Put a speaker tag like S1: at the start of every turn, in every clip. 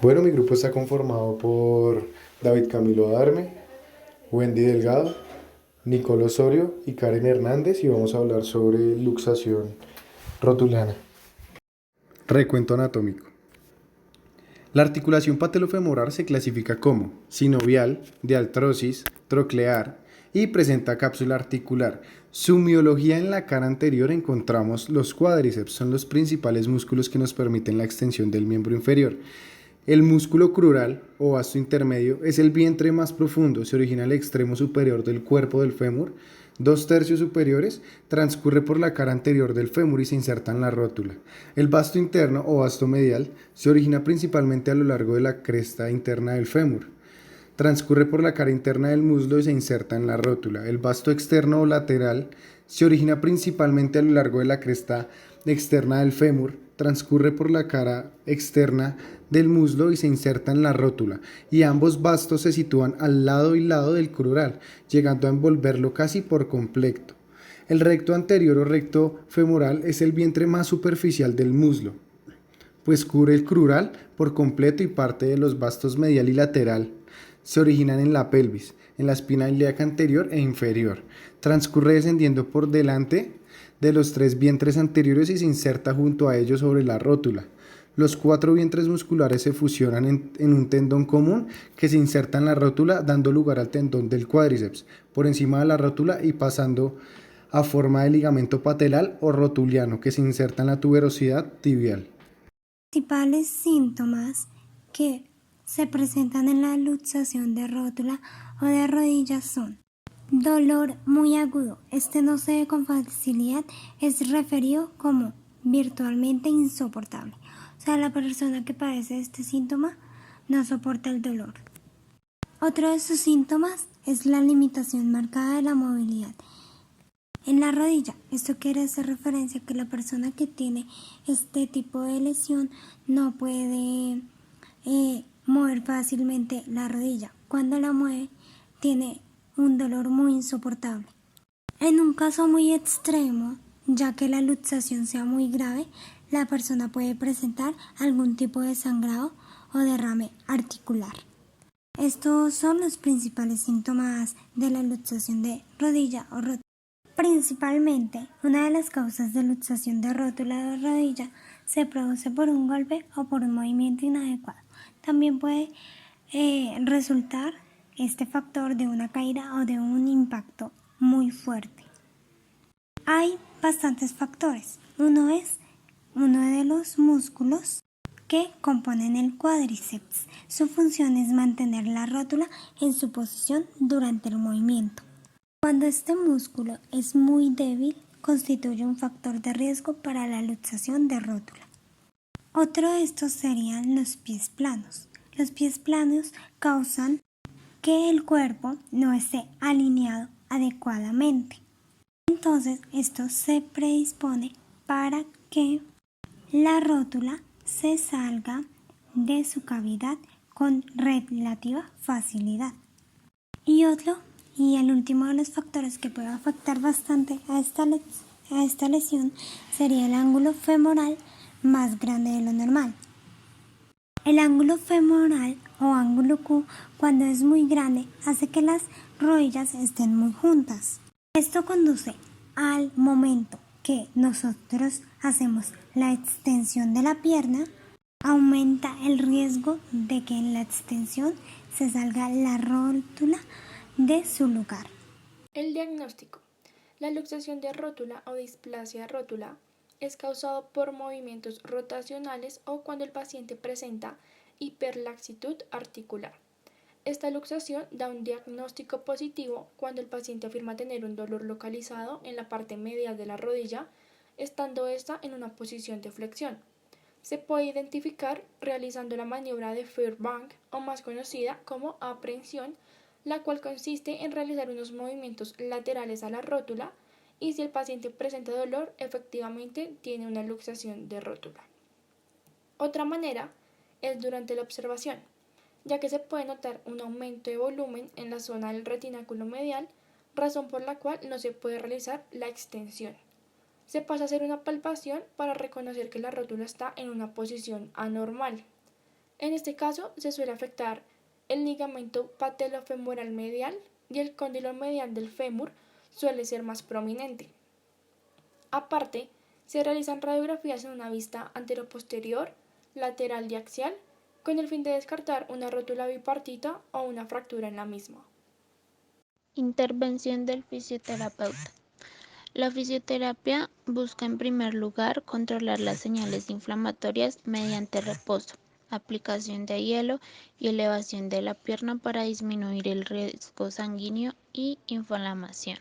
S1: Bueno, mi grupo está conformado por David Camilo Adarme, Wendy Delgado, Nicolo Osorio y Karen Hernández y vamos a hablar sobre luxación rotulana. Recuento anatómico. La articulación patelofemoral se clasifica como sinovial, de artrosis, troclear y presenta cápsula articular. Su miología: en la cara anterior encontramos los cuádriceps, son los principales músculos que nos permiten la extensión del miembro inferior. El músculo crural o vasto intermedio es el vientre más profundo, se origina en el extremo superior del cuerpo del fémur, 2/3 superiores, transcurre por la cara anterior del fémur y se inserta en la rótula. El vasto interno o vasto medial se origina principalmente a lo largo de la cresta interna del fémur. Transcurre por la cara interna del muslo y se inserta en la rótula. El vasto externo o lateral se origina principalmente a lo largo de la cresta externa del fémur, transcurre por la cara externa del muslo y se inserta en la rótula, y ambos vastos se sitúan al lado y lado del crural, llegando a envolverlo casi por completo. El recto anterior o recto femoral es el vientre más superficial del muslo, pues cubre el crural por completo, y parte de los vastos medial y lateral se originan en la pelvis, en la espina ilíaca anterior e inferior. Transcurre descendiendo por delante de los 3 vientres anteriores y se inserta junto a ellos sobre la rótula. Los 4 vientres musculares se fusionan en un tendón común que se inserta en la rótula, dando lugar al tendón del cuádriceps, por encima de la rótula y pasando a forma de ligamento patelar o rotuliano que se inserta en la tuberosidad tibial.
S2: Principales síntomas que se presentan en la luxación de rótula o de rodillas son: dolor muy agudo, este no se ve con facilidad, es referido como virtualmente insoportable. O sea, la persona que padece este síntoma no soporta el dolor. Otro de sus síntomas es la limitación marcada de la movilidad en la rodilla. Esto quiere hacer referencia a que la persona que tiene este tipo de lesión no puede mover fácilmente la rodilla. Cuando la mueve, tiene un dolor muy insoportable. En un caso muy extremo, ya que la luxación sea muy grave, la persona puede presentar algún tipo de sangrado o derrame articular. Estos son los principales síntomas de la luxación de rodilla o rótula. Principalmente, una de las causas de luxación de rótula de rodilla se produce por un golpe o por un movimiento inadecuado. También puede resultar este factor de una caída o de un impacto muy fuerte. Hay bastantes factores. Uno es uno de los músculos que componen el cuádriceps. Su función es mantener la rótula en su posición durante el movimiento. Cuando este músculo es muy débil, constituye un factor de riesgo para la luxación de rótula. Otro de estos serían los pies planos. Los pies planos causan que el cuerpo no esté alineado adecuadamente. Entonces, esto se predispone para que la rótula se salga de su cavidad con relativa facilidad. Y el último de los factores que puede afectar bastante a esta lesión sería el ángulo femoral más grande de lo normal. El ángulo femoral o ángulo Q, cuando es muy grande, hace que las rodillas estén muy juntas. Esto conduce al momento que nosotros hacemos la extensión de la pierna, aumenta el riesgo de que en la extensión se salga la rótula de su lugar.
S3: El diagnóstico. La luxación de rótula o displasia rótula es causado por movimientos rotacionales o cuando el paciente presenta hiperlaxitud articular. Esta luxación da un diagnóstico positivo cuando el paciente afirma tener un dolor localizado en la parte medial de la rodilla, estando esta en una posición de flexión. Se puede identificar realizando la maniobra de Fairbank, o más conocida como aprehensión, la cual consiste en realizar unos movimientos laterales a la rótula, y si el paciente presenta dolor, efectivamente tiene una luxación de rótula. Otra manera es durante la observación, ya que se puede notar un aumento de volumen en la zona del retináculo medial, razón por la cual no se puede realizar la extensión. Se pasa a hacer una palpación para reconocer que la rótula está en una posición anormal. En este caso se suele afectar el ligamento patelofemoral medial y el cóndilo medial del fémur suele ser más prominente. Aparte, se realizan radiografías en una vista anteroposterior, lateral y axial con el fin de descartar una rótula bipartita o una fractura en la misma.
S4: Intervención del fisioterapeuta. La fisioterapia busca en primer lugar controlar las señales inflamatorias mediante reposo, aplicación de hielo y elevación de la pierna para disminuir el riesgo sanguíneo y inflamación.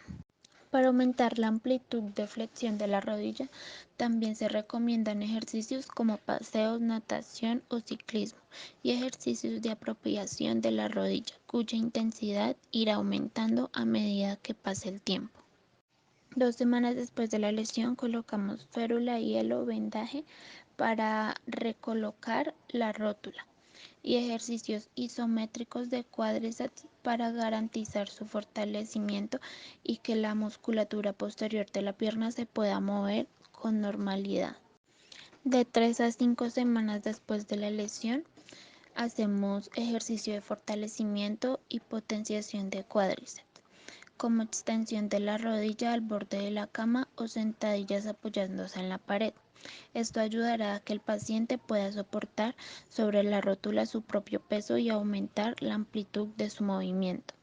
S4: Para aumentar la amplitud de flexión de la rodilla, también se recomiendan ejercicios como paseos, natación o ciclismo y ejercicios de apropiación de la rodilla, cuya intensidad irá aumentando a medida que pase el tiempo. 2 semanas después de la lesión colocamos férula, hielo, vendaje para recolocar la rótula y ejercicios isométricos de cuádriceps para garantizar su fortalecimiento y que la musculatura posterior de la pierna se pueda mover con normalidad. De 3 a 5 semanas después de la lesión, hacemos ejercicio de fortalecimiento y potenciación de cuádriceps, como extensión de la rodilla al borde de la cama o sentadillas apoyándose en la pared. Esto ayudará a que el paciente pueda soportar sobre la rótula su propio peso y aumentar la amplitud de su movimiento.